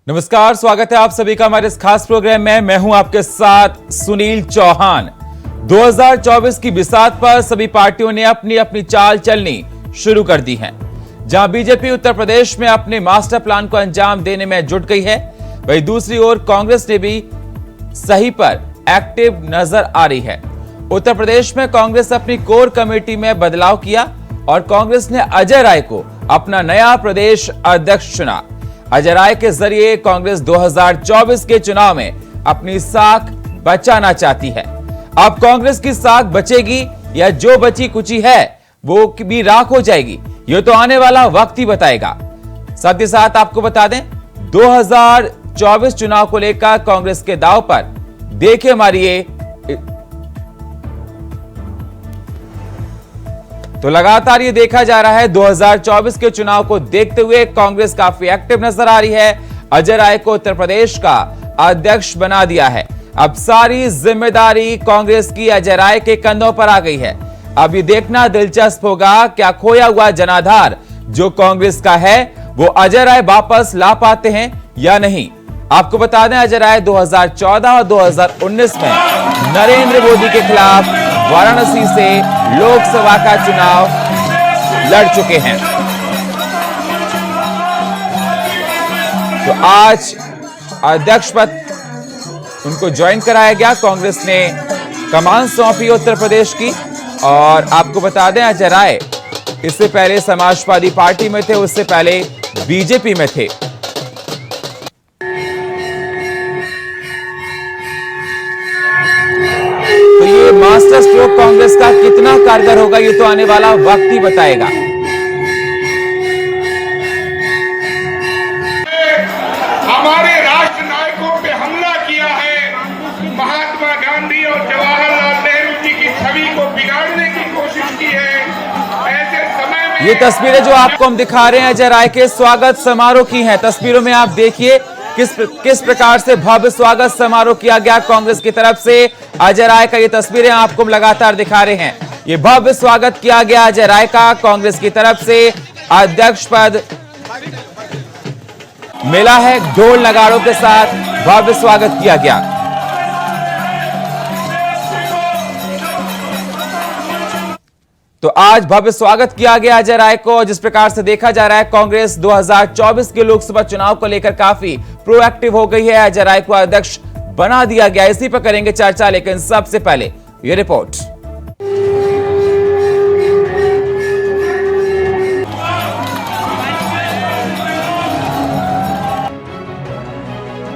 नमस्कार, स्वागत है आप सभी का हमारे इस खास प्रोग्राम में। मैं हूं आपके साथ सुनील चौहान। 2024 की बिसात पर सभी पार्टियों ने अपनी अपनी चाल चलनी शुरू कर दी है। जहां बीजेपी उत्तर प्रदेश में अपने मास्टर प्लान को अंजाम देने में जुट गई है, वहीं दूसरी ओर कांग्रेस ने भी सही पर एक्टिव नजर आ रही है। उत्तर प्रदेश में कांग्रेस अपनी कोर कमेटी में बदलाव किया और कांग्रेस ने अजय राय को अपना नया प्रदेश अध्यक्ष चुना। अजय राय के जरिए कांग्रेस 2024 के चुनाव में अपनी साख बचाना चाहती है। अब कांग्रेस की साख बचेगी या जो बची कुची है वो भी राख हो जाएगी, ये तो आने वाला वक्त ही बताएगा। साथ ही साथ आपको बता दें, 2024 चुनाव को लेकर कांग्रेस के दांव पर देखिए हमारी ये तो लगातार ये देखा जा रहा है 2024 के चुनाव को देखते हुए कांग्रेस काफी एक्टिव नजर आ रही है। अजय राय को उत्तर प्रदेश का अध्यक्ष बना दिया है। अब सारी जिम्मेदारी कांग्रेस की अजय राय के कंधों पर आ गई है। अब ये देखना दिलचस्प होगा क्या खोया हुआ जनाधार जो कांग्रेस का है वो अजय राय वापस ला पाते हैं या नहीं। आपको बता दें, अजय राय 2014 और 2019 में नरेंद्र मोदी के खिलाफ वाराणसी से लोकसभा का चुनाव लड़ चुके हैं। तो आज अध्यक्ष पद उनको ज्वाइन कराया गया। कांग्रेस ने कमान सौंपी उत्तर प्रदेश की। और आपको बता दें, अजय राय इससे पहले समाजवादी पार्टी में थे, उससे पहले बीजेपी में थे। तो ये मास्टर स्ट्रोक कांग्रेस का कितना कारगर होगा, ये तो आने वाला वक्त ही बताएगा। हमारे राष्ट्र नायकों पे हमला किया है। महात्मा गांधी और जवाहरलाल नेहरू जी की छवि को बिगाड़ने की कोशिश की है। ऐसे समय में ये तस्वीरें जो आपको हम दिखा रहे हैं अजय राय के स्वागत समारोह की हैं। तस्वीरों में आप देखिए किस प्रकार से भव्य स्वागत समारोह किया गया कांग्रेस की तरफ से। अजय राय का ये तस्वीरें आपको लगातार दिखा रहे हैं। ये भव्य स्वागत किया गया अजय राय का कांग्रेस की तरफ से। अध्यक्ष पद मिला है, ढोल नगाड़ों के साथ भव्य स्वागत किया गया। तो आज भव्य स्वागत किया गया अजय राय को। जिस प्रकार से देखा जा रहा है, कांग्रेस 2024 के लोकसभा चुनाव को लेकर काफी प्रोएक्टिव हो गई है। अजय राय को अध्यक्ष बना दिया गया। इसी पर करेंगे चर्चा, लेकिन सबसे पहले ये रिपोर्ट।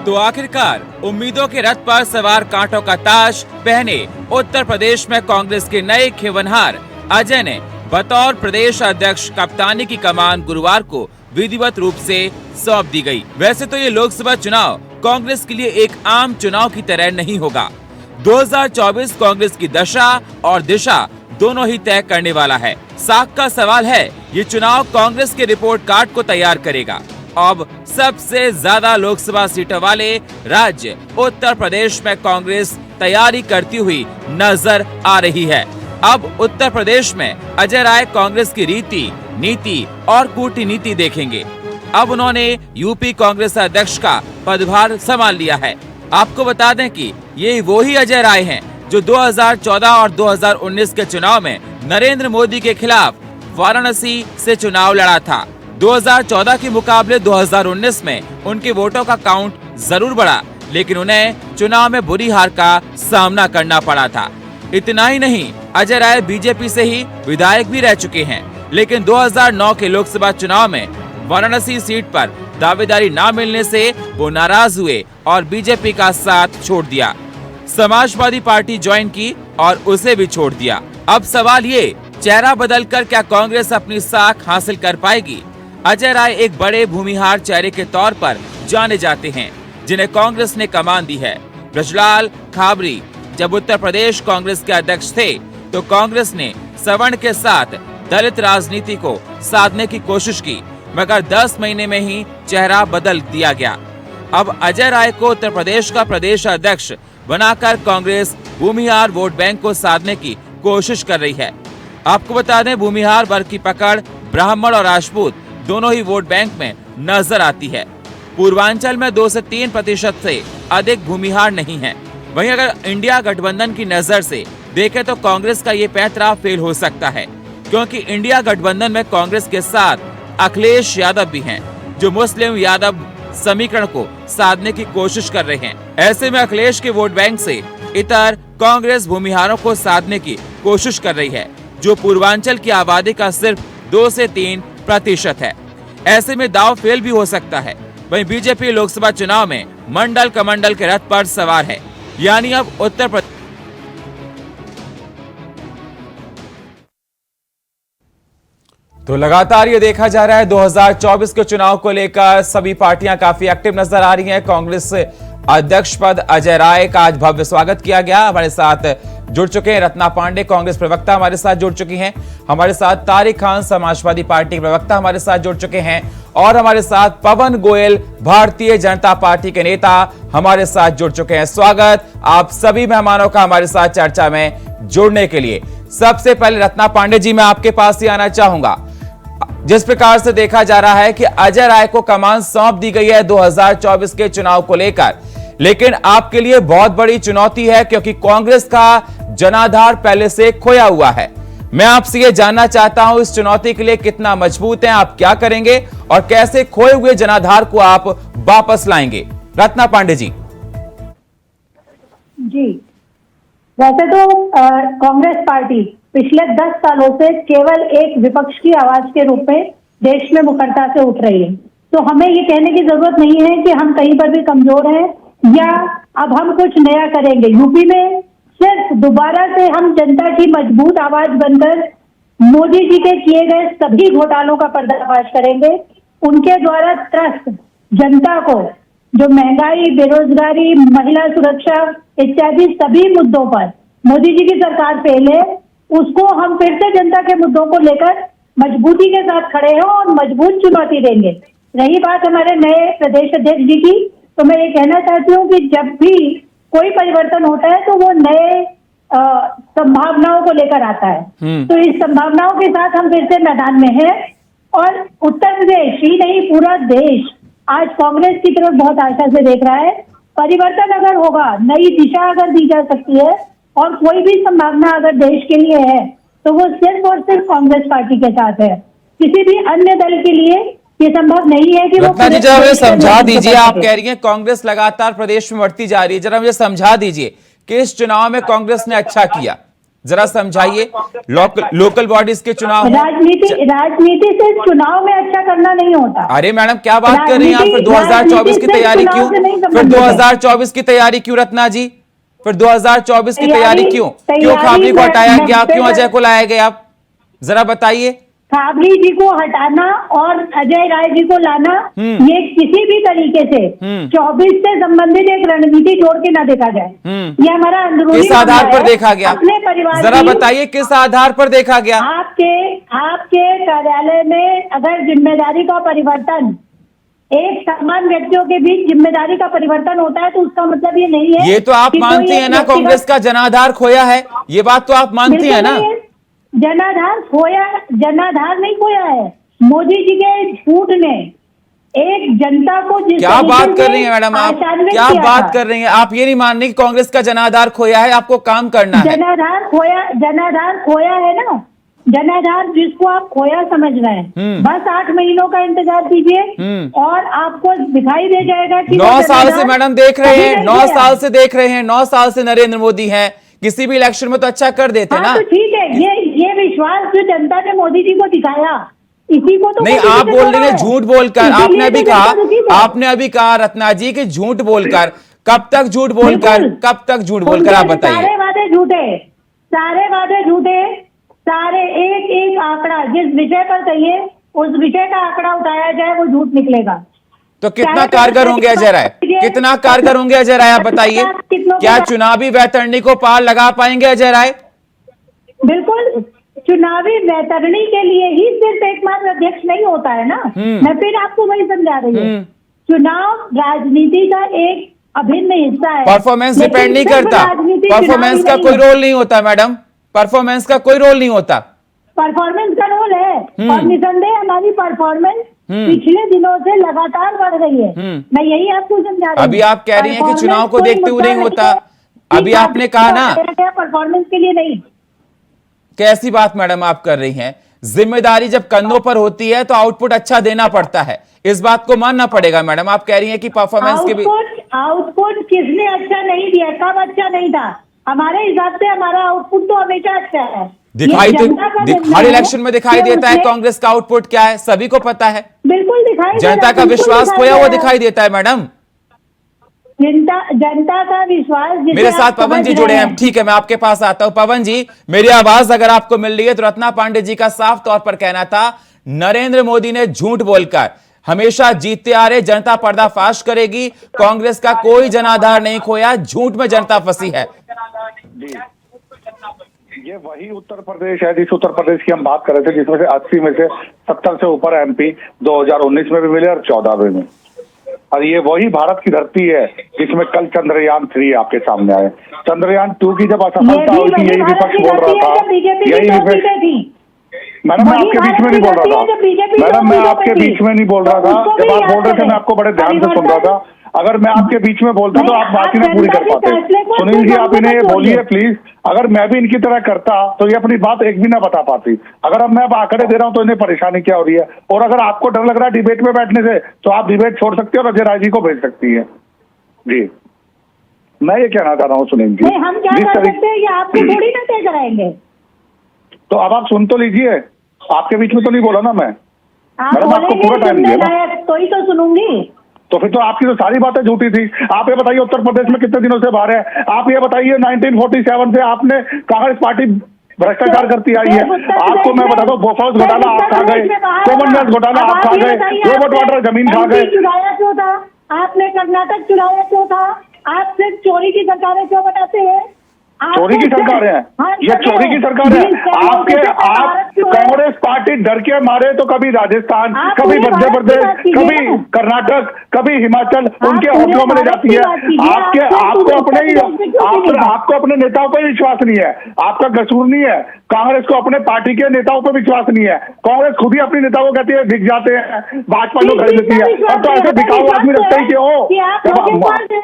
तो आखिरकार उम्मीदों के रथ पर सवार कांटों का ताज पहने उत्तर प्रदेश में कांग्रेस के नए खेवनहार अजय ने बतौर प्रदेश अध्यक्ष कप्तानी की कमान गुरुवार को विधिवत रूप से सौंप दी गई। वैसे तो ये लोकसभा चुनाव कांग्रेस के लिए एक आम चुनाव की तरह नहीं होगा। 2024 कांग्रेस की दशा और दिशा दोनों ही तय करने वाला है। साख का सवाल है, ये चुनाव कांग्रेस के रिपोर्ट कार्ड को तैयार करेगा। अब सबसे ज्यादा लोकसभा सीटों वाले राज्य उत्तर प्रदेश में कांग्रेस तैयारी करती हुई नजर आ रही है। अब उत्तर प्रदेश में अजय राय कांग्रेस की रीति, नीति और कूटनीति देखेंगे। अब उन्होंने यूपी कांग्रेस अध्यक्ष का पदभार संभाल लिया है। आपको बता दें कि ये वही अजय राय हैं जो 2014 और 2019 के चुनाव में नरेंद्र मोदी के खिलाफ वाराणसी से चुनाव लड़ा था। 2014 के मुकाबले 2019 में उनके वोटों का काउंट जरूर बढ़ा, लेकिन उन्हें चुनाव में बुरी हार का सामना करना पड़ा था। इतना ही नहीं, अजय राय बीजेपी से ही विधायक भी रह चुके हैं, लेकिन 2009 के लोकसभा चुनाव में वाराणसी सीट पर दावेदारी न मिलने से वो नाराज हुए और बीजेपी का साथ छोड़ दिया। समाजवादी पार्टी ज्वाइन की और उसे भी छोड़ दिया। अब सवाल ये, चेहरा बदलकर क्या कांग्रेस अपनी साख हासिल कर पाएगी? अजय राय एक बड़े भूमिहार चेहरे के तौर पर जाने जाते हैं, जिन्हें कांग्रेस ने कमान दी है। ब्रजलाल खाबरी जब उत्तर प्रदेश कांग्रेस के अध्यक्ष थे तो कांग्रेस ने सवर्ण के साथ दलित राजनीति को साधने की कोशिश की, मगर 10 महीने में ही चेहरा बदल दिया गया। अब अजय राय को उत्तर प्रदेश का प्रदेश अध्यक्ष बनाकर कांग्रेस भूमिहार वोट बैंक को साधने की कोशिश कर रही है। आपको बता दें, भूमिहार वर्ग की पकड़ ब्राह्मण और राजपूत दोनों ही वोट बैंक में नजर आती है। पूर्वांचल में 2 से 3% से अधिक भूमिहार नहीं है। वहीं अगर इंडिया गठबंधन की नजर से देखें तो कांग्रेस का ये पैंतरा फेल हो सकता है, क्योंकि इंडिया गठबंधन में कांग्रेस के साथ अखिलेश यादव भी हैं, जो मुस्लिम यादव समीकरण को साधने की कोशिश कर रहे हैं। ऐसे में अखिलेश के वोट बैंक से इतर कांग्रेस भूमिहारों को साधने की कोशिश कर रही है, जो पूर्वांचल की आबादी का सिर्फ 2 से 3% है। ऐसे में दाव फेल भी हो सकता है। वहीं बीजेपी लोकसभा चुनाव में मंडल कमंडल के रथ पर सवार है, यानी अब उत्तर प्रदेश। तो लगातार ये देखा जा रहा है 2024 के चुनाव को लेकर सभी पार्टियां काफी एक्टिव नजर आ रही हैं। कांग्रेस अध्यक्ष पद अजय राय का आज भव्य स्वागत किया गया। हमारे साथ जुड़ चुके हैं रत्ना पांडे, कांग्रेस प्रवक्ता हमारे साथ जुड़ चुकी हैं। हमारे साथ तारिक खान, समाजवादी पार्टी के प्रवक्ता हमारे साथ जुड़ चुके हैं। और हमारे साथ पवन गोयल, भारतीय जनता पार्टी के नेता हमारे साथ जुड़ चुके हैं। स्वागत आप सभी मेहमानों का हमारे साथ चर्चा में जुड़ने के लिए। सबसे पहले रत्ना पांडे जी, मैं आपके पास ही आना चाहूंगा। जिस प्रकार से देखा जा रहा है कि अजय राय को कमान सौंप दी गई है 2024 के चुनाव को लेकर, लेकिन आपके लिए बहुत बड़ी चुनौती है, क्योंकि कांग्रेस का जनाधार पहले से खोया हुआ है। मैं आपसे ये जानना चाहता हूं, इस चुनौती के लिए कितना मजबूत हैं, आप क्या करेंगे और कैसे खोए हुए जनाधार को आप वापस लाएंगे? रत्ना पांडे जी। जी, वैसे तो कांग्रेस पार्टी पिछले 10 सालों से केवल एक विपक्ष की आवाज के रूप में देश में मुखरता से उठ रही है। तो हमें ये कहने की जरूरत नहीं है कि हम कहीं पर भी कमजोर हैं या अब हम कुछ नया करेंगे। यूपी में सिर्फ दोबारा से हम जनता की मजबूत आवाज बनकर मोदी जी के किए गए सभी घोटालों का पर्दाफाश करेंगे। उनके द्वारा त्रस्त जनता को जो महंगाई, बेरोजगारी, महिला सुरक्षा इत्यादि सभी मुद्दों पर मोदी जी की सरकार फेल है, उसको हम फिर से जनता के मुद्दों को लेकर मजबूती के साथ खड़े हैं और मजबूत चुनौती देंगे। रही बात हमारे नए प्रदेश अध्यक्ष जी की, तो मैं ये कहना चाहती हूँ कि जब भी कोई परिवर्तन होता है तो वो नए संभावनाओं को लेकर आता है। तो इस संभावनाओं के साथ हम फिर से मैदान में हैं और उत्तर प्रदेश ही नहीं पूरा देश आज कांग्रेस की तरफ बहुत आशा से देख रहा है। परिवर्तन अगर होगा, नई दिशा अगर दी जा सकती है और कोई भी संभावना अगर देश के लिए है तो वो सिर्फ और सिर्फ कांग्रेस पार्टी के साथ है। किसी भी अन्य दल के लिए ये संभव नहीं है कि रत्ना जी, जरा मुझे समझा दीजिए, आप कह रही हैं कांग्रेस लगातार प्रदेश में बढ़ती जा रही है, जरा मुझे समझा दीजिए कि इस चुनाव में कांग्रेस ने अच्छा किया, जरा समझाइए। लोकल बॉडीज के चुनाव, राजनीति से चुनाव में अच्छा करना नहीं होता। अरे मैडम क्या बात कर रही हैं आप? फिर 2024 की तैयारी क्यों? फिर 2024 की तैयारी क्यों रत्ना जी? फिर 2024 की तैयारी क्यों? क्यों खाबली को हटाया गया? क्यों अजय को लाया गया? आप जरा बताइए। खाबली जी को हटाना और अजय राय जी को लाना, ये किसी भी तरीके से 24 से संबंधित एक रणनीति जोड़ के ना देखा जाए। ये हमारा अंदरूनी किस आधार पर देखा गया? अपने परिवार, जरा बताइए किस आधार पर देखा गया? आपके कार्यालय में अगर जिम्मेदारी का परिवर्तन, एक समान व्यक्तियों के बीच जिम्मेदारी का परिवर्तन होता है तो उसका मतलब ये नहीं है। ये तो आप मानती है ना कांग्रेस का जनाधार खोया है, ये बात तो आप मानती है ना? जनाधार नहीं खोया है। मोदी जी के झूठ ने एक जनता को क्या बात कर रही है मैडम आप? क्या बात कर रही हैं आप? ये नहीं मान रही कि कांग्रेस का जनाधार खोया है, आपको काम करना है। जनाधार खोया है ना, जनाधार जिसको आप खोया समझ रहे हैं। बस 8 महीनों का इंतजार कीजिए और आपको दिखाई दे जाएगा कि 9 साल से मैडम देख रहे हैं, 9 साल से देख रहे हैं, 9 साल से नरेंद्र मोदी हैं, किसी भी इलेक्शन में तो अच्छा कर देते ना। तो ठीक है, ये विश्वास जो जनता ने मोदी जी को दिखाया, इसी को तो नहीं, आप बोल रही हैं झूठ बोलकर। आपने अभी कहा रत्ना जी कि झूठ बोलकर, कब तक झूठ बोलकर, कब तक झूठ बोलकर, आप बताइए। सारे वादे झूठे, सारे एक आंकड़ा जिस विषय पर कहिए उस विषय का आंकड़ा उठाया जाए वो झूठ निकलेगा। तो कितना कारगर होंगे अजय राय? कितना कारगर होंगे अजय राय, आप बताइए। क्या चुनावी वैतरणी को पार लगा पाएंगे अजय राय? बिल्कुल, चुनावी वैतरणी के लिए ही सिर्फ एकमात्र अध्यक्ष नहीं होता है ना। मैं फिर आपको वही समझा रही हूँ, चुनाव राजनीति का एक अभिन्न हिस्सा है। परफॉर्मेंस डिपेंड नहीं करता, परफॉर्मेंस का कोई रोल नहीं होता मैडम, परफॉर्मेंस का कोई रोल नहीं होता। परफॉर्मेंस का रोल है और निसंदेह हमारी परफॉर्मेंस पिछले दिनों से लगातार बढ़ रही है। मैं यही आपको समझा रही हूँ। अभी आप कह रही हैं कि चुनाव को देखते हुए नहीं होता। अभी आपने कहा ना परफॉर्मेंस के लिए नहीं। कैसी बात मैडम आप कर रही हैं? जिम्मेदारी जब कंधों पर होती है तो आउटपुट अच्छा देना पड़ता है, इस बात को मानना पड़ेगा। मैडम आप कह रही हैं कि परफॉर्मेंस के भी आउटपुट किसने अच्छा नहीं दिया? कब अच्छा नहीं था? हमारे हिसाब से हमारा आउटपुट तो हमेशा अच्छा है। दिखाई तो हर इलेक्शन में दिखाई देता है कांग्रेस का आउटपुट क्या है, सभी को पता है। बिल्कुल दिखाई, जनता का विश्वास खोया वो दिखाई देता है मैडम। जनता का विश्वास। मेरे साथ पवन जी जुड़े हैं, ठीक है मैं आपके पास आता हूं। पवन जी, मेरी आवाज अगर आपको मिल रही है तो रत्ना पांडे जी का साफ तौर पर कहना था नरेंद्र मोदी ने झूठ बोलकर हमेशा जीतते आ रहे, जनता पर्दाफाश करेगी, कांग्रेस का कोई जनाधार नहीं खोया, झूठ में जनता फंसी है। ये वही उत्तर प्रदेश है जिस उत्तर प्रदेश की हम बात कर रहे थे, जिसमें से 80 में से 70 से ऊपर एमपी 2019 में भी मिले और 14 में भी। और ये वही भारत की धरती है जिसमें कल चंद्रयान 3 आपके सामने आए। चंद्रयान 2 की जब असफलता हुई थी यही विपक्ष बोल रहा था, यही विपक्ष। मैडम मैं आपके बीच में नहीं बोल रहा था, मैडम मैं आपके बीच में नहीं बोल रहा था, जब आप बोल रहे थे मैं आपको बड़े ध्यान से सुन रहा था। अगर मैं आपके बीच में बोलता तो आप बात ही नहीं पूरी कर पाते। सुनील जी आप इन्हें ये बोलिए प्लीज, अगर मैं भी इनकी तरह करता तो ये अपनी बात एक भी ना बता पाती। अगर अब मैं अब आंकड़े दे रहा हूं तो इन्हें परेशानी क्या हो रही है? और अगर आपको डर लग रहा है डिबेट में बैठने से तो आप डिबेट छोड़ सकते हो और अजय राय जी को भेज सकती है। जी मैं ये कहना चाह रहा हूँ सुनील जी, हम क्या कर सकते हैं, ये आपको थोड़ी ना तय कराएंगे। तो अब आप सुन तो लीजिए, आपके बीच में तो नहीं बोला ना मैं। मैडम आपको पूरा टाइम दिया तो ही तो सुनूंगी। तो फिर तो आपकी तो सारी बातें झूठी थी। आप ये बताइए उत्तर प्रदेश में कितने दिनों से बाहर है? आप ये बताइए 1947 से आपने कांग्रेस पार्टी भ्रष्टाचार करती आई है। आपको मैं बता दूं बोफोर्स घोटाला आप खा गए, कॉमनवेल्थ घोटाला आप खा गए, रॉबर्ट वाड्रा जमीन खा गए। चुराया क्यों था आपने? कर्नाटक चुराया क्यों था? आप सिर्फ चोरी की सरकारें क्यों बनाते हैं? चोरी की सरकार है, ये चोरी की सरकार है। आपके आप कांग्रेस पार्टी डर के मारे तो कभी राजस्थान, कभी मध्य प्रदेश, कभी कर्नाटक, कभी हिमाचल उनके होटलों में ले जाती है। आपको अपने नेताओं पर विश्वास नहीं है, आपका कसूर नहीं है। कांग्रेस को अपने पार्टी के नेताओं पर विश्वास नहीं है। कांग्रेस खुद ही अपने नेताओं को कहती है दिख जाते हैं, भाजपा लोग खरीद लेती है। और तो ऐसे दिखाओ आदमी रखते ही क्यों?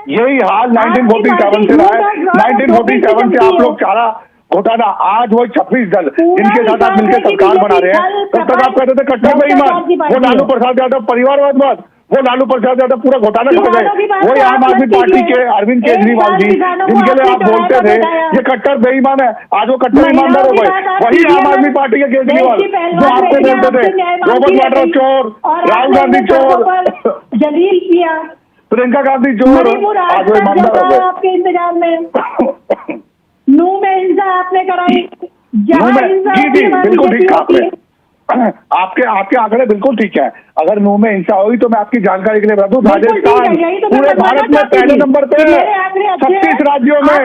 यही हाल 1947 से रहा है। 1947 से आप लोग चारा घोटाला, आज वो 26 दल जिनके साथ आप मिलकर सरकार बना रहे हैं। तब तक आप कहते थे कट्टर बेईमान, वो लालू प्रसाद यादव परिवारवाद, वो लालू प्रसाद यादव पूरा घोटाला कर गए। वही आम आदमी पार्टी के अरविंद केजरीवाल जी जिनके लिए आप बोलते थे ये कट्टर बेईमान है, आज वो कट्टर ईमानदार हो गए। वही आम आदमी पार्टी के केजरीवाल जो आपको बोलते थे रॉबर्ट वाड्रा चोर, राहुल गांधी चोर, जलील किया, प्रियंका गांधी चोर, आज वो ईमानदार हो गए। आपके इंतजाम में नू में हिंसा आपने कराई, जी बिल्कुल ठीक कहा आपने। आपके आंकड़े बिल्कुल ठीक है। अगर मुंह में हिंसा हुई तो मैं आपकी जानकारी के लिए बता दूं, राजस्थान पूरे भारत में पहले नंबर पे है, 36 राज्यों में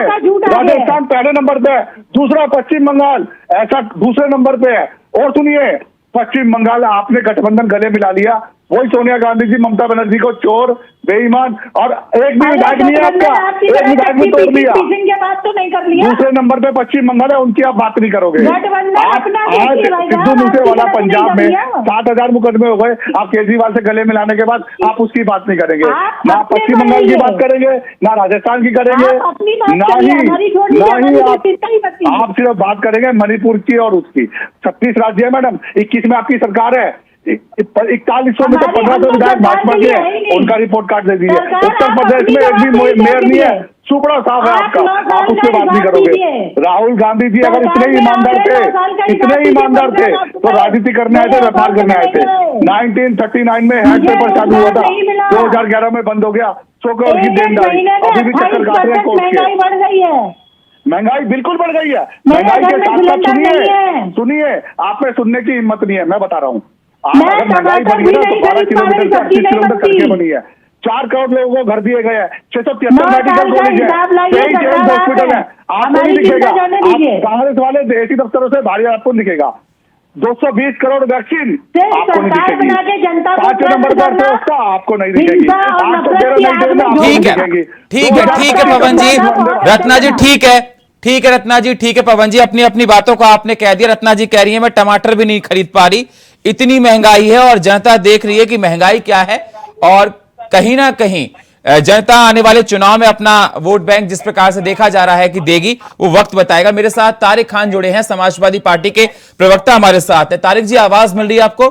राजस्थान पहले नंबर पे है। दूसरा पश्चिम बंगाल ऐसा दूसरे नंबर पे है। और सुनिए पश्चिम बंगाल आपने गठबंधन गले मिला लिया, वही सोनिया गांधी जी ममता बनर्जी को चोर बेईमान और एक भी विधायक नहीं है आपका, एक विधायक भी तोड़ लिया। तो नहीं कर लिया। दूसरे नंबर पे पश्चिम बंगाल है, उनकी आप बात नहीं करोगे। आप आज सिद्धू मूसेवाला पंजाब में 7,000 मुकदमे हो गए, आप केजरीवाल से गले मिलाने के बाद आप उसकी बात नहीं करेंगे। ना पश्चिम बंगाल की बात करेंगे, ना राजस्थान की करेंगे, ना ही आप सिर्फ बात करेंगे मणिपुर की और उसकी। 36 राज्य है मैडम, 21 में आपकी सरकार है। 4100 में तो 1500 विधायक भाजपा के हैं, उनका रिपोर्ट कार्ड दे दीजिए। उत्तर प्रदेश में एक भी मेयर नहीं है, सुपड़ा साफ है आपका, आप उससे बात नहीं करोगे। राहुल गांधी जी अगर इतने ईमानदार थे तो राजनीति करने आए थे, व्यापार करने आए थे। 1939 में हैंड पेपर चालू हुआ था, 2011 में बंद हो गया। 100 करोड़ की देनदारी, अभी भी चक्कर काट रहे हैं कोर्ट के। महंगाई बिल्कुल बढ़ गई है। महंगाई के साथ साथ सुनिए आप में सुनने की हिम्मत नहीं है, मैं बता रहा हूँ। अगर महंगाई बढ़ी है तो 12 किलोमीटर से 28 किलोमीटर सड़कें बनी है, 4 करोड़ लोगों को घर दिए गए हैं, 673 मेडिकल कॉलेज है, 23 हॉस्पिटल है। आपको नहीं दिखेगा, कांग्रेस वाले देशी दफ्तरों से भारी आपको दिखेगा। 220 करोड़ वैक्सीन आपको नहीं दिखेगी, 5 नंबर पर व्यवस्था आपको नहीं दिखेगी। ठीक है पवन जी, रत्ना जी ठीक है रत्ना जी ठीक है। पवन जी अपनी अपनी बातों को आपने कह दिया। रत्ना जी कह रही है मैं टमाटर भी नहीं खरीद पा रही, इतनी महंगाई है और जनता देख रही है कि महंगाई क्या है, और कहीं ना कहीं जनता आने वाले चुनाव में अपना वोट बैंक जिस प्रकार से देखा जा रहा है कि देगी, वो वक्त बताएगा। मेरे साथ तारिक खान जुड़े हैं, समाजवादी पार्टी के प्रवक्ता हमारे साथ है। तारिक जी, आवाज मिल रही है आपको?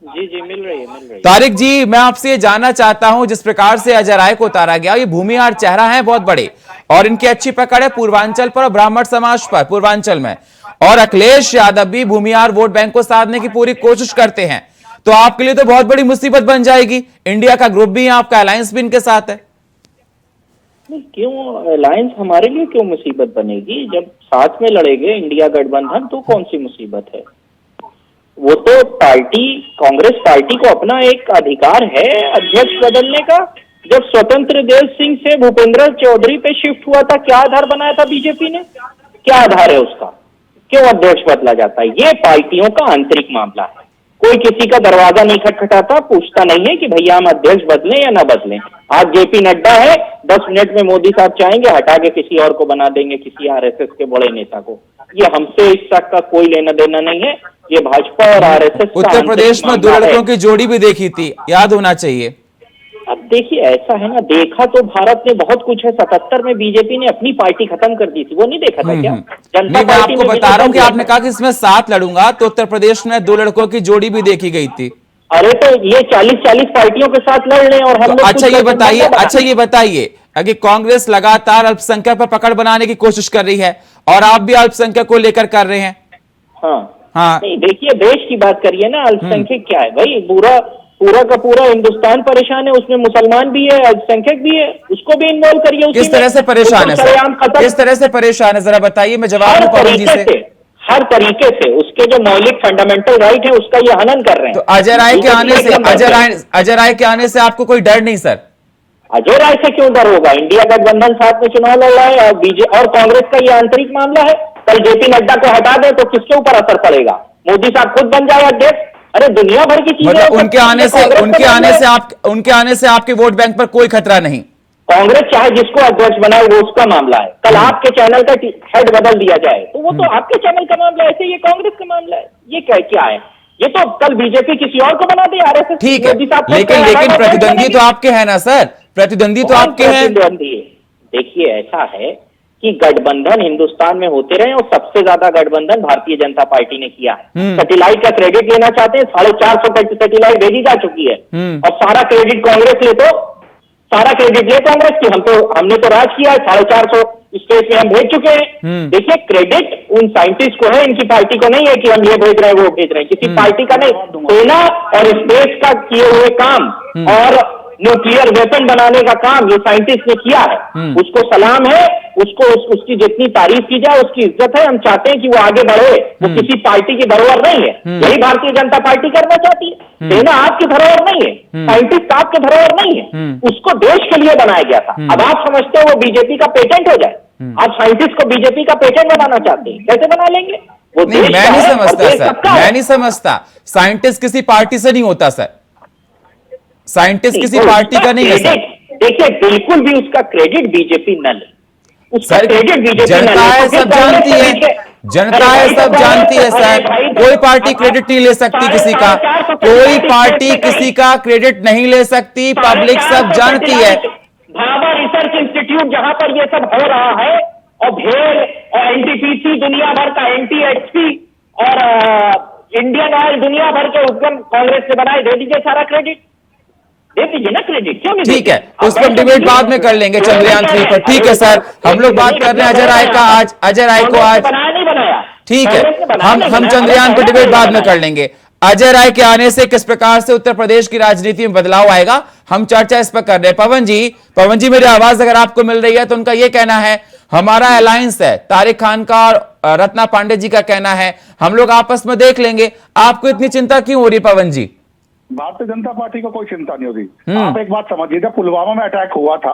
जी मिल रही है। तारिक जी, मैं आपसे ये जानना चाहता हूं, जिस प्रकार से अजय राय को उतारा गया, ये भूमिहार चेहरा है बहुत बड़े, और इनकी अच्छी पकड़ है पूर्वांचल पर और ब्राह्मण समाज पर पूर्वांचल में, और अखिलेश यादव भी भूमिहार वोट बैंक को साधने की पूरी कोशिश करते हैं, तो आपके लिए तो बहुत बड़ी मुसीबत बन जाएगी। इंडिया का ग्रुप भी है, आपका अलायंस भी इनके साथ है। क्यों अलायंस हमारे लिए क्यों मुसीबत बनेगी? जब साथ में लड़ेंगे इंडिया गठबंधन तो कौन सी मुसीबत है? वो तो पार्टी, कांग्रेस पार्टी को अपना एक अधिकार है अध्यक्ष बदलने का। जब स्वतंत्र देव सिंह से भूपेंद्र चौधरी पे शिफ्ट हुआ था, क्या आधार बनाया था बीजेपी ने? क्या आधार है उसका? क्यों अध्यक्ष बदला जाता है? ये पार्टियों का आंतरिक मामला है। कोई किसी का दरवाजा नहीं खटखटाता, पूछता नहीं है कि भैया हम अध्यक्ष बदलें या ना बदलें। आज जेपी नड्डा है, 10 मिनट में मोदी साहब चाहेंगे हटा के किसी और को बना देंगे, किसी आरएसएस के बड़े नेता को। ये हमसे इस तक का कोई लेना देना नहीं है। ये भाजपा और आरएसएस का उत्तर प्रदेश में दो लड़कों की जोड़ी भी देखी थी, याद होना चाहिए। अब देखिए, ऐसा है ना, देखा तो भारत में बहुत कुछ है। 77 में बीजेपी ने अपनी पार्टी खत्म कर दी थी, वो नहीं देखा था क्या? जनता मैं पार्टी आपको बता रहा हूँ कि आपने कहा कि इसमें 7 लड़ूंगा, तो उत्तर प्रदेश में 2 लड़कों की जोड़ी भी देखी गई थी। अरे तो ये 40-40 पार्टियों के साथ लड़ रहे हैं और हम लोग अच्छा ये बताइए कि कांग्रेस लगातार अल्पसंख्यक पर पकड़ बनाने की कोशिश कर रही है, और आप भी अल्पसंख्यक को लेकर कर रहे हैं। हाँ नहीं, देखिए देश की बात करिए ना, अल्पसंख्यक क्या है भाई? पूरा का पूरा हिंदुस्तान परेशान है, उसमें मुसलमान भी है, अल्पसंख्यक भी है, उसको भी इन्वॉल्व करिए। किस तरह से परेशान है सर? किस तरह से परेशान है, जरा बताइए, मैं जवाब दूं पवन जी से। हर तरीके से उसके जो मौलिक फंडामेंटल राइट है उसका ये हनन कर रहे हैं। तो अजय राय के आने से आपको कोई डर नहीं सर? अजय राय से क्यों डर होगा? इंडिया गठबंधन साथ में चुनाव लड़ रहा है, और कांग्रेस का ये आंतरिक मामला है। कल जेपी नड्डा को हटा दे तो किसके ऊपर असर पड़ेगा? मोदी साहब खुद बन जाए अध्यक्ष। अरे दुनिया भर की चीजें, मतलब उनके आने से आपके वोट बैंक पर कोई खतरा नहीं? कांग्रेस चाहे जिसको अध्यक्ष बनाए, वो उसका मामला है। कल आपके चैनल का हेड बदल दिया जाए तो वो तो आपके चैनल का मामला है, ऐसे ये कांग्रेस का मामला है। ये क्या है? ये तो कल बीजेपी किसी और को बना दे, आरएसएस। ठीक है, लेकिन प्रतिद्वंदी तो आपके हैं ना सर? प्रतिद्वंदी तो आपके हैं। देखिए, ऐसा है कि गठबंधन हिंदुस्तान में होते रहे, और सबसे ज्यादा गठबंधन भारतीय जनता पार्टी ने किया है। सैटेलाइट का क्रेडिट लेना चाहते हैं, 450 सैटेलाइट भेजी जा चुकी है, और सारा क्रेडिट कांग्रेस ले, तो सारा क्रेडिट ले कांग्रेस की। हमने तो राज किया है, 450 स्पेस में हम भेज चुके हैं। देखिए, क्रेडिट उन साइंटिस्ट को है, इनकी पार्टी को नहीं है कि हम ये भेज रहे हैं वो भेज रहे हैं, किसी पार्टी का नहीं। सेना और स्पेस का किए हुए काम और न्यूक्लियर वेपन बनाने का काम ये साइंटिस्ट ने किया है, उसको सलाम है, उसकी जितनी तारीफ की जाए उसकी इज्जत है। हम चाहते हैं कि वो आगे बढ़े, वो किसी पार्टी की धरोहर नहीं है। यही भारतीय जनता पार्टी करना चाहती है। सेना आपकी धरोहर नहीं है, साइंटिस्ट आपकी धरोहर नहीं है, उसको देश के लिए बनाया गया था। अब आप समझते हो वो बीजेपी का पेटेंट हो जाए? आप साइंटिस्ट को बीजेपी का पेटेंट बनाना चाहते हैं, कैसे बना लेंगे? वो नहीं, मैं नहीं समझता सर, मैं नहीं समझता। साइंटिस्ट किसी पार्टी से नहीं होता सर, साइंटिस्ट किसी पार्टी का नहीं है सर। देखिए, बिल्कुल भी उसका क्रेडिट बीजेपी न ले, उसका क्रेडिट बीजेपी जनता है, सब जानती है, जनता है, सब जानती है सर। कोई पार्टी क्रेडिट नहीं ले सकती किसी का, कोई पार्टी किसी का क्रेडिट नहीं ले सकती, पब्लिक सब जानती है। भाभा रिसर्च इंस्टीट्यूट जहां पर ये सब हो रहा है, और भेल और एनटीपीसी दुनिया भर का, एनटीएचपी और इंडियन ऑयल दुनिया भर के उद्यम कांग्रेस ने बनाए, दे दीजिए सारा क्रेडिट, दे दीजिए ना क्रेडिट, क्यों नहीं? ठीक है, उस पर डिबेट बाद में कर लेंगे चंद्रयान 3 पर। ठीक है सर, हम लोग बात कर रहे हैं अजय राय का। अजय राय को आज बनाया नहीं बनाया, ठीक है, हम चंद्रयान पर डिबेट बाद में कर लेंगे। अजय राय के आने से किस प्रकार से उत्तर प्रदेश की राजनीति में बदलाव आएगा, हम चर्चा इस पर कर रहे हैं। पवन जी मेरी आवाज अगर आपको मिल रही है तो उनका यह कहना है हमारा अलायंस है, तारिक खान का और रत्ना पांडे जी का कहना है, हम लोग आपस में देख लेंगे। आपको इतनी चिंता क्यों हो रही पवन जी? भारतीय जनता पार्टी को कोई चिंता नहीं होती। आप एक बात समझिए, जब पुलवामा में अटैक हुआ था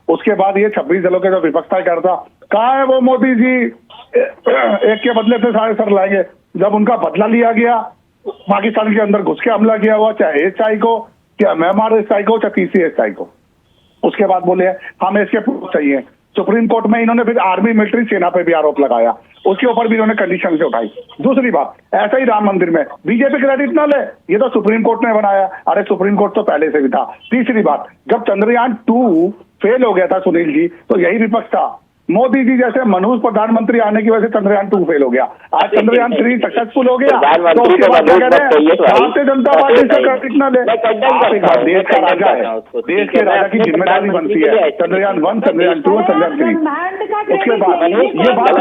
उसके बाद ये 26 दलों के जो विपक्ष तय करता, कहाँ है वो मोदी जी एक के बदले पे सारे सर लाएंगे। जब उनका बदला लिया गया, पाकिस्तान के अंदर घुस के हमला किया हुआ, चाहे एसआई को, क्या म्यांमार एसआई को, चाहे पीसी एसआई को, उसके बाद बोले हमें इसके प्रूफ चाहिए। सुप्रीम कोर्ट में इन्होंने फिर आर्मी मिलिट्री सेना पे भी आरोप लगाया, उसके ऊपर भी इन्होंने कंडीशन से उठाई। दूसरी बात, ऐसा ही राम मंदिर में बीजेपी क्रेडिट ना ले, ये तो सुप्रीम कोर्ट ने बनाया, अरे सुप्रीम कोर्ट तो पहले से भी था। तीसरी बात, जब चंद्रयान 2 फेल हो गया था सुनील जी, तो यही विपक्ष था। मोदी जी जैसे मनहूस प्रधानमंत्री आने की वजह से चंद्रयान 2 फेल हो गया, आज चंद्रयान 3 सक्सेसफुल हो गया, तो उसके बाद क्या कह रहे हैं, भारतीय जनता पार्टी से क्रेडिट न ले। आप एक बात, देश का राजा है, देश के राजा की जिम्मेदारी बनती है चंद्रयान 1, चंद्रयान 2 और चंद्रयान 3। उसके बाद ये बात,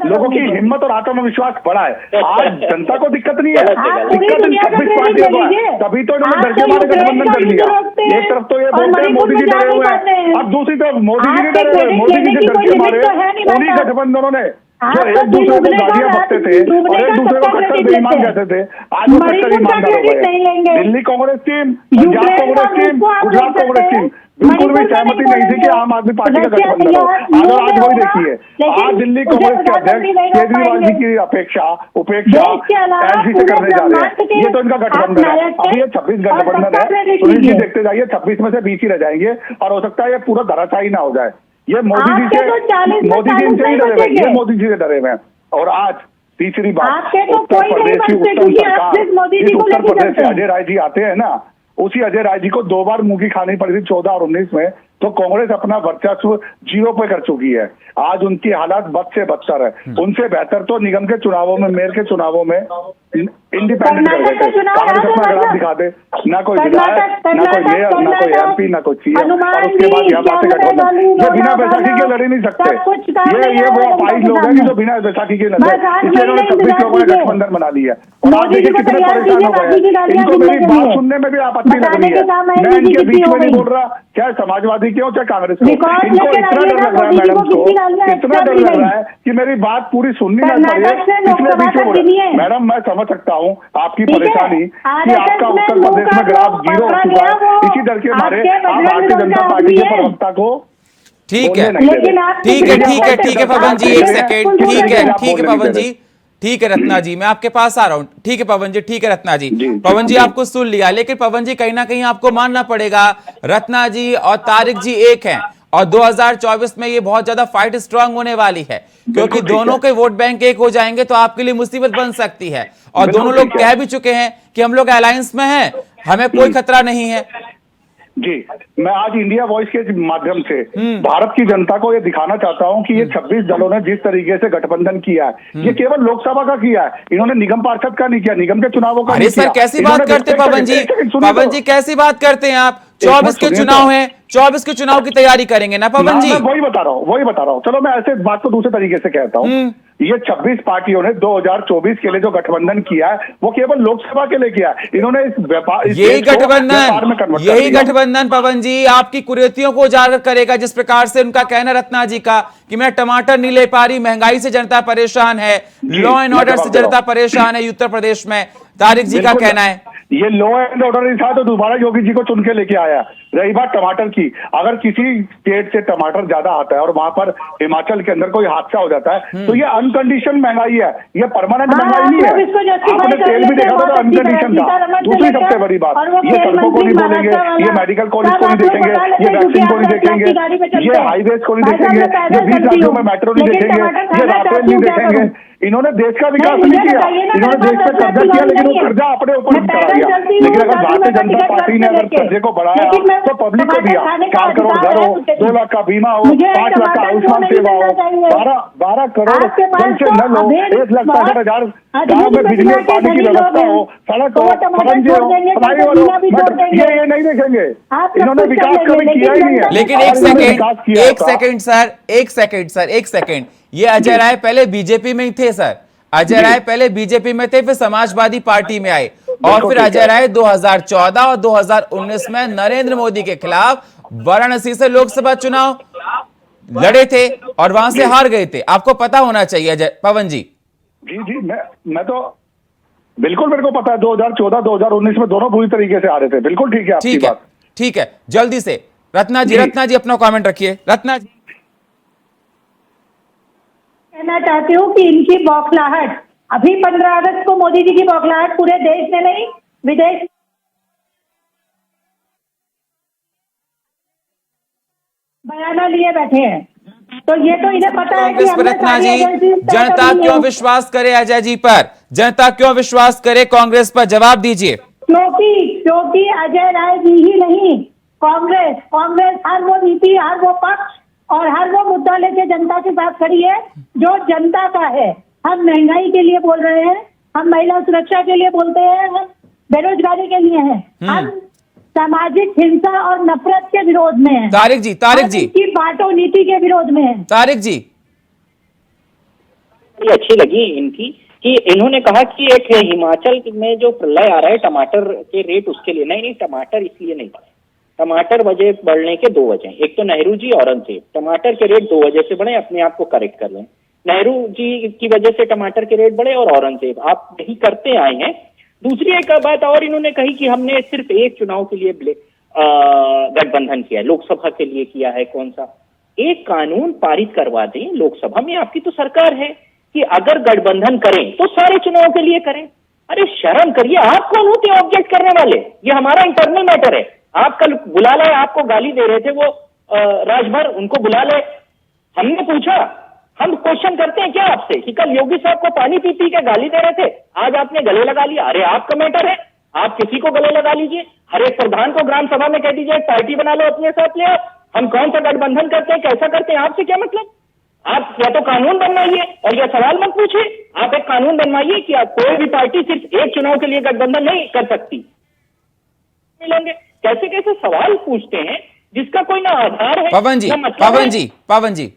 लोगों की हिम्मत और आत्मविश्वास बढ़ा है। आज जनता को दिक्कत नहीं है, दिक्कत इन 26 पार्टियों को है, तभी तो इन्होंने डर के मारे गठबंधन कर लिया। एक तरफ तो ये बोलते हैं मोदी जी डरे हुए हैं, अब दूसरी तरफ मोदी जी डरे हुए, मोदी जी से हमारे उन्हीं गठबंधनों ने जो एक दूसरे को गालियां बकते थे और एक दूसरे को कट्टर बेईमान कहते थे, आज वो कट्टर ईमानदार हो गए। Delhi Congress team, Punjab Congress team, Gujarat Congress team बिल्कुल भी सहमति नहीं थी कि आम आदमी पार्टी का गठबंधन हो। आज वही देखिए, आज दिल्ली कांग्रेस के अध्यक्ष केजरीवाल जी की उपेक्षा एलसी से करने जा रहे हैं, ये तो इनका गठबंधन है। अभी ये 26 गठबंधन है, सुनील जी देखते जाइए, 26 में से 20 ही रह जाएंगे और हो सकता है ये पूरा धराशायी ना हो जाए। ये मोदी जी से, मोदी जी से ही डरे हुए, ये मोदी जी से डरे हुए हैं। और आज तीसरी बात, उत्तर प्रदेश की उत्तम सरकार, इस उत्तर प्रदेश से अजय राय जी आते हैं ना, उसी अजय राय जी को 2 बार मुंह की खानी पड़ी थी 14 और 19 में, तो कांग्रेस अपना वर्चस्व 0 पे कर चुकी है। आज उनकी हालात बद से बदतर है। उनसे बेहतर तो निगम के चुनावों में, मेयर के चुनावों में इंडिपेंडेंट कर गए थे। कांग्रेस अपना ग्राफ दिखा दे, ना कोई विधायक, ना कोई मेयर, ना कोई MP, ना कोई CM, और उसके बाद यहाँ बातें गठबंधन, ये बिना बैसाखी के लड़ ही नहीं सकते। ये वो अपाहिज लोग हैं कि जो बिना बैसाखी के लड़े, इसलिए इन्होंने 26 लोगों ने गठबंधन बना ली है। और आप देखिए कितने परेशान हो गए, इनको मेरी बात सुनने में भी आपत्ति लग रही है। मैं इनके बीच में नहीं बोल रहा, चाहे समाजवादी क्यों चाहे कांग्रेस को, इनको इतना डर लग रहा है मैडम को, इतना डर लग रहा है कि मेरी बात पूरी सुननी ना पड़े, इसलिए बीच में बोले। मैडम मैं समझ सकता हूँ आपकी परेशानी कि आपका उत्तर प्रदेश में ग्राफ 0 हो चुका है, इसी डर के मारे आप भारतीय जनता पार्टी के प्रवक्ता को ठीक है पवन जी, एक सेकेंड, ठीक है पवन जी, ठीक है रत्ना जी, मैं आपके पास आ रहा हूं। ठीक है पवन जी, ठीक है रत्ना जी, पवन जी आपको सुन लिया, लेकिन पवन जी कहीं ना कहीं आपको मानना पड़ेगा रत्ना जी और तारिक जी एक हैं और 2024 में ये बहुत ज्यादा फाइट स्ट्रांग होने वाली है, क्योंकि दोनों के वोट बैंक एक हो जाएंगे तो आपके लिए मुसीबत बन सकती है। और दोनों लोग कह भी चुके हैं कि हम लोग अलायंस में हैं, हमें कोई खतरा नहीं है। जी, मैं आज इंडिया वॉइस के माध्यम से भारत की जनता को ये दिखाना चाहता हूं कि ये 26 दलों ने जिस तरीके से गठबंधन किया है, ये केवल लोकसभा का किया है, इन्होंने निगम पार्षद का नहीं किया, निगम के चुनावों का नहीं किया। सर कैसी बात करते पवन जी, पवन जी कैसी बात करते हैं आप? 24 के चुनाव हैं, 24 के चुनाव की तैयारी करेंगे ना पवन जी? वही बता रहा हूँ। चलो मैं ऐसे बात को दूसरे तरीके से कहता हूँ, ये 26 पार्टियों ने 2024 के लिए जो गठबंधन किया है वो केवल लोकसभा के लिए किया है। इन्होंने इस व्यापार, यही गठबंधन पवन जी आपकी कुरीतियों को उजागर करेगा, जिस प्रकार से उनका कहना रत्ना जी का कि मैं टमाटर नहीं ले पा रही, महंगाई से जनता परेशान है, लॉ एंड ऑर्डर से जनता परेशान है उत्तर प्रदेश में, तारिक जी का कहना है। ये लॉ एंड ऑर्डर नहीं था तो दोबारा योगी जी को चुन के लेके आया। रही बात टमाटर की, अगर किसी स्टेट से टमाटर ज्यादा आता है और वहां पर हिमाचल के अंदर कोई हादसा हो जाता है तो ये अनकंडीशन महंगाई है, ये परमानेंट महंगाई नहीं है। आपने तेल भी देखा था तो अनकंडीशन था। दूसरी सबसे बड़ी बात, ये सड़कों को नहीं बोलेंगे, ये मेडिकल कॉलेज को नहीं देखेंगे, ये वैक्सीन को नहीं देखेंगे, ये हाईवेज को नहीं देखेंगे, ये 20 राज्यों में मेट्रो नहीं देखेंगे, ये राफेल नहीं देखेंगे। इन्होंने देश का विकास नहीं किया, इन्होंने देश पे कर्जा किया, लेकिन वो कर्जा अपने ऊपर चढ़ा दिया। लेकिन अगर भारतीय जनता पार्टी ने अगर कर्जे को बढ़ाया तो पब्लिक को दिया, 4 करोड़ घर हो, 2 लाख का बीमा हो, 5 लाख का आयुष्मान सेवा हो, 12 करोड़ जल से नल हो, 1,65,000 गाँव में बिजली और पानी की व्यवस्था हो, सड़क हो, खरंजे हो, फ्लाईओवर हो, ये नहीं देखेंगे। इन्होंने विकास कभी किया ही नहीं है। लेकिन एक सेकेंड, ये अजय राय पहले बीजेपी में ही थे सर, अजय राय पहले बीजेपी में थे, फिर समाजवादी पार्टी में आए और फिर अजय राय 2014 और 2019 में नरेंद्र मोदी के खिलाफ वाराणसी से लोकसभा चुनाव लड़े थे और वहां से हार गए थे। आपको पता होना चाहिए अजय पवन जी। जी मैं तो बिल्कुल, मेरे को पता है 2014 2019 में दोनों पूरी तरीके से आ रहे थे। बिल्कुल ठीक है आपकी बात। ठीक है, जल्दी से रत्ना जी अपना कमेंट रखिए। रत्ना जी, कहना चाहती हूँ कि इनकी बौखलाहट, अभी 15 अगस्त को मोदी जी की बौखलाहट पूरे देश में नहीं विदेश बयाना लिए बैठे हैं। तो ये तो इन्हें पता है कि कांग्रेस पर रत्ना जी, जनता क्यों विश्वास करे अजय जी पर? जनता क्यों विश्वास करे कांग्रेस पर? जवाब दीजिए। क्योंकि अजय राय जी ही नहीं, कांग्रेस हर वो नीति, हर वो पक्ष और हर वो मुद्दा लेके जनता के साथ खड़ी है जो जनता का है। हम महंगाई के लिए बोल रहे हैं, हम महिला सुरक्षा के लिए बोलते हैं, हम बेरोजगारी के लिए हैं, हम सामाजिक हिंसा और नफरत के विरोध में हैं। तारिक जी की बांटो नीति के विरोध में हैं। तारिक जी अच्छी लगी इनकी कि इन्होंने कहा कि एक हिमाचल में जो प्रलय आ रहा है टमाटर के रेट उसके लिए नहीं, टमाटर इसलिए नहीं बढ़े। टमाटर वजह बढ़ने के 2 वजह, एक तो नेहरू जी, औरंगजेब। टमाटर के रेट 2 वजह से बढ़े, अपने आप को करेक्ट कर लें। नेहरू जी की वजह से टमाटर के रेट बढ़े और औरंगजेब, आप यही करते आए हैं। दूसरी एक बात और इन्होंने कही कि हमने सिर्फ एक चुनाव के लिए गठबंधन किया है, लोकसभा के लिए किया है। कौन सा? एक कानून पारित करवा दें लोकसभा में, आपकी तो सरकार है कि अगर गठबंधन करें तो सारे चुनाव के लिए करें। अरे शर्म करिए, आप कौन होते हैं ऑब्जेक्ट करने वाले? ये हमारा इंटरनल मैटर है। आप कल बुला लाए, आपको गाली दे रहे थे वो राजभर, उनको बुला ले। हमने पूछा, हम क्वेश्चन करते हैं क्या आपसे कि कल योगी साहब को पानी पी के गाली दे रहे थे, आज आपने गले लगा लिया? अरे आपका मैटर है, आप किसी को गले लगा लीजिए। हर एक प्रधान को ग्राम सभा में कह दीजिए पार्टी बना लो, अपने साथ ले आओ। हम कौन सा गठबंधन करते हैं, कैसा करते हैं, आपसे क्या मतलब? आप या तो कानून बनवाइए और यह सवाल मत पूछिए। आप एक कानून बनवाइए कि आप कोई भी पार्टी सिर्फ एक चुनाव के लिए गठबंधन नहीं कर सकती। मिलेंगे कैसे कैसे सवाल पूछते हैं जिसका कोई ना आधार है। पवन जी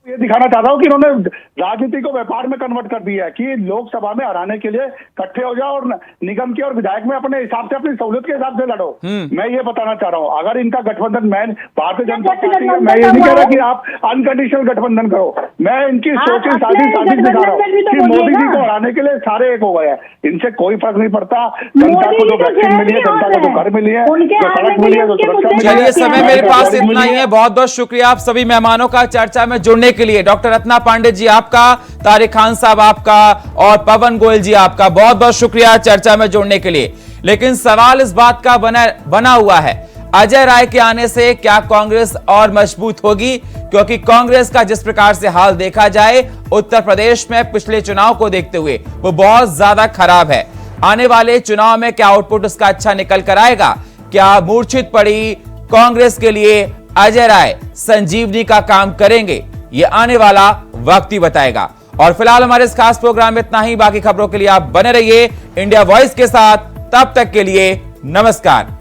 ये दिखाना चाहता हूँ कि इन्होंने राजनीति को व्यापार में कन्वर्ट कर दिया है कि लोकसभा में हराने के लिए इकट्ठे हो जाओ और निगम के और विधायक में अपने हिसाब से, अपनी सहूलियत के हिसाब से लड़ो। मैं ये बताना चाह रहा हूँ, अगर इनका गठबंधन, मैं भारतीय जनता पार्टी, मैं ये नहीं कह रहा कि आप अनकंडीशनल गठबंधन करो। मैं इनकी सोची साजिश दिखा रहा हूँ कि मोदी जी को हराने के लिए सारे एक हो गए हैं। इनसे कोई फर्क नहीं पड़ता। जनता को जो वैक्सीन मिली है, जनता को जो घर मिली है, जो सड़क मिली है, जो सुरक्षा मिली है। चलिए, समय मेरे पास इतना ही है। बहुत बहुत शुक्रिया आप सभी मेहमानों का चर्चा में जुड़ने के लिए। डॉक्टर रत्ना पांडे जी आपका, तारिक खान साहब आपका और पवन गोयल जी आपका बहुत बहुत शुक्रिया चर्चा में जुड़ने के लिए। लेकिन सवाल इस बात का बना हुआ है, अजय राय के आने से क्या कांग्रेस और मजबूत होगी? क्योंकि कांग्रेस का जिस प्रकार से हाल देखा जाए उत्तर प्रदेश में पिछले चुनाव को देखते हुए वो बहुत ज्यादा खराब है। आने वाले चुनाव में क्या आउटपुट उसका अच्छा निकल कर आएगा? क्या मूर्छित पड़ी कांग्रेस के लिए अजय राय संजीवनी का काम करेंगे? ये आने वाला वक्त ही बताएगा। और फिलहाल हमारे इस खास प्रोग्राम में इतना ही। बाकी खबरों के लिए आप बने रहिए इंडिया वॉइस के साथ। तब तक के लिए नमस्कार।